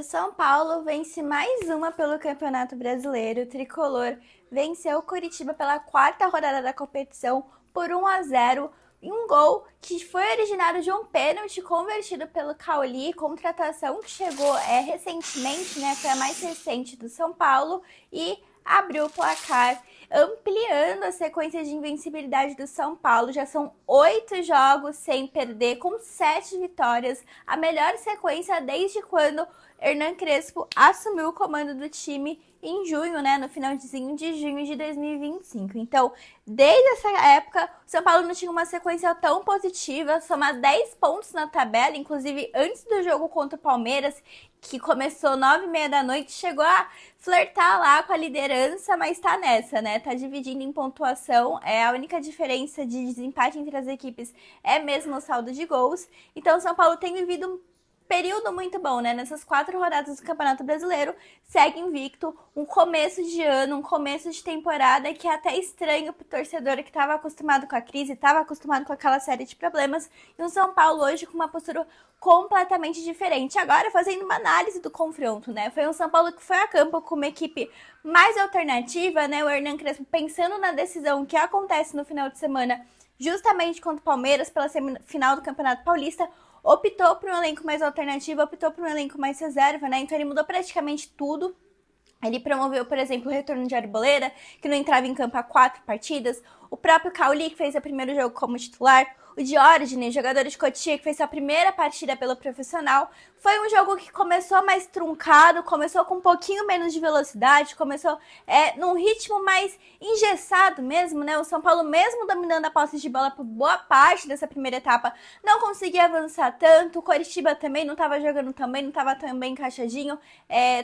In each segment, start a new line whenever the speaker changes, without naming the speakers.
o São Paulo vence mais uma pelo Campeonato Brasileiro. O tricolor venceu o Coritiba pela quarta rodada da competição por 1-0 em um gol que foi originário de um pênalti convertido pelo Cauli, contratação que chegou recentemente, né? Foi a mais recente do São Paulo e abriu o placar, ampliando a sequência de invencibilidade do São Paulo. Já são 8 jogos sem perder, com 7 vitórias, a melhor sequência desde quando Hernan Crespo assumiu o comando do time em junho, né, no finalzinho de junho de 2025. Então, desde essa época, o São Paulo não tinha uma sequência tão positiva, somar 10 pontos na tabela, inclusive antes do jogo contra o Palmeiras, que começou 9h30 da noite, chegou a flertar lá com a liderança, mas tá nessa, né? Tá dividindo em pontuação. A única diferença de desempate entre as equipes é mesmo o saldo de gols. Então o São Paulo tem vivido um período muito bom, né? Nessas 4 rodadas do Campeonato Brasileiro, segue invicto, um começo de ano, um começo de temporada que é até estranho pro torcedor que estava acostumado com a crise, estava acostumado com aquela série de problemas, e o São Paulo hoje com uma postura completamente diferente. Agora, fazendo uma análise do confronto, né? Foi um São Paulo que foi a campo com uma equipe mais alternativa, né? O Hernan Crespo pensando na decisão que acontece no final de semana, justamente contra o Palmeiras, pela semifinal do Campeonato Paulista, optou por um elenco mais alternativo, optou por um elenco mais reserva, né? Então ele mudou praticamente tudo. Ele promoveu, por exemplo, o retorno de Arboleda, que não entrava em campo há 4 partidas. O próprio Cauli, que fez o primeiro jogo como titular. O Diógenes, jogador de Cotia, que fez sua primeira partida pelo profissional. Foi um jogo que começou mais truncado, começou com um pouquinho menos de velocidade, começou num ritmo mais engessado mesmo, né? O São Paulo, mesmo dominando a posse de bola por boa parte dessa primeira etapa, não conseguia avançar tanto. O Coritiba também não estava jogando tão bem, não estava tão bem encaixadinho.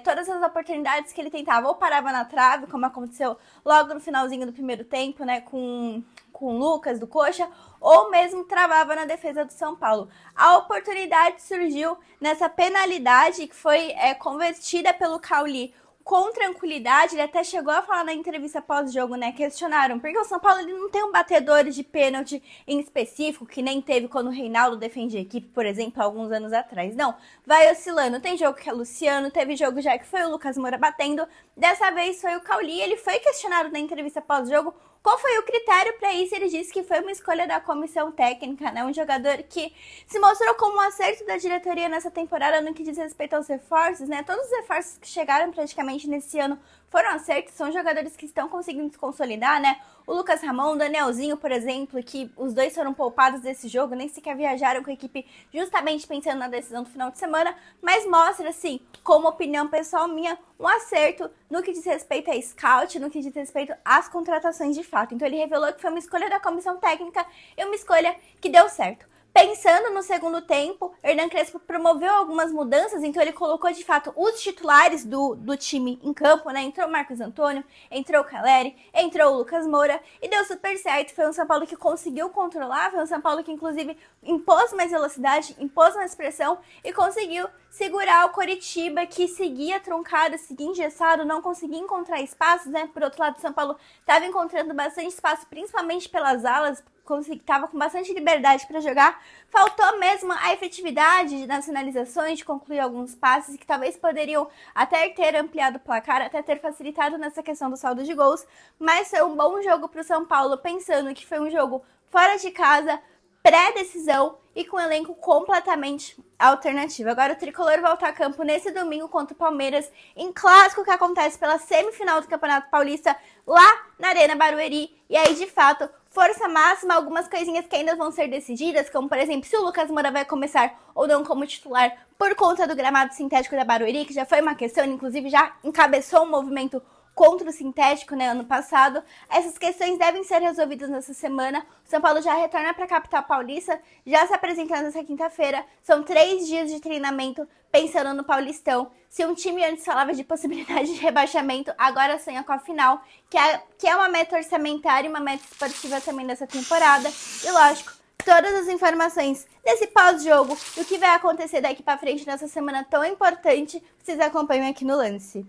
Todas as oportunidades que ele tentava ou parava na trave, como aconteceu logo no finalzinho do primeiro tempo, né? Com o Lucas do Coxa, ou mesmo travava na defesa do São Paulo. A oportunidade surgiu nessa penalidade que foi convertida pelo Cauli com tranquilidade. Ele até chegou a falar na entrevista pós-jogo, né? Questionaram, porque o São Paulo ele não tem um batedor de pênalti em específico, que nem teve quando o Reinaldo defendia a equipe, por exemplo, alguns anos atrás. Não, vai oscilando. Tem jogo que é Luciano, teve jogo já que foi o Lucas Moura batendo. Dessa vez foi o Cauli. Ele foi questionado na entrevista pós-jogo qual foi o critério para isso. Ele disse que foi uma escolha da comissão técnica, né? Um jogador que se mostrou como um acerto da diretoria nessa temporada no que diz respeito aos reforços, né? Todos os reforços que chegaram praticamente nesse ano foram acertos, são jogadores que estão conseguindo se consolidar, né? O Lucas Ramon, o Danielzinho, por exemplo, que os dois foram poupados desse jogo, nem sequer viajaram com a equipe justamente pensando na decisão do final de semana, mas mostra, assim, como opinião pessoal minha, um acerto no que diz respeito a scout, no que diz respeito às contratações de fato. Então ele revelou que foi uma escolha da comissão técnica e uma escolha que deu certo. Pensando no segundo tempo, Hernan Crespo promoveu algumas mudanças, então ele colocou de fato os titulares do time em campo, né? Entrou o Marcos Antônio, entrou o Caleri, entrou o Lucas Moura e deu super certo. Foi um São Paulo que conseguiu controlar, foi um São Paulo que inclusive impôs mais velocidade, impôs mais pressão e conseguiu segurar o Coritiba, que seguia truncado, seguia engessado, não conseguia encontrar espaços, né? Por outro lado, o São Paulo estava encontrando bastante espaço, principalmente pelas alas, estava com bastante liberdade para jogar. Faltou mesmo a efetividade nas finalizações, de concluir alguns passes que talvez poderiam até ter ampliado o placar, até ter facilitado nessa questão do saldo de gols, mas foi um bom jogo para o São Paulo, pensando que foi um jogo fora de casa, pré-decisão e com um elenco completamente alternativo. Agora o Tricolor volta a campo nesse domingo contra o Palmeiras, em clássico que acontece pela semifinal do Campeonato Paulista, lá na Arena Barueri. E aí, de fato, força máxima, algumas coisinhas que ainda vão ser decididas, como, por exemplo, se o Lucas Moura vai começar ou não como titular por conta do gramado sintético da Barueri, que já foi uma questão, inclusive já encabeçou um movimento contra o sintético, né, ano passado. Essas questões devem ser resolvidas nessa semana. O São Paulo já retorna para a capital paulista, já se apresentando nessa quinta-feira. São 3 dias de treinamento pensando no Paulistão. Se um time antes falava de possibilidade de rebaixamento, agora sonha com a final, que é uma meta orçamentária e uma meta esportiva também dessa temporada. E lógico, todas as informações desse pós-jogo, do que vai acontecer daqui para frente nessa semana tão importante, vocês acompanham aqui no Lance.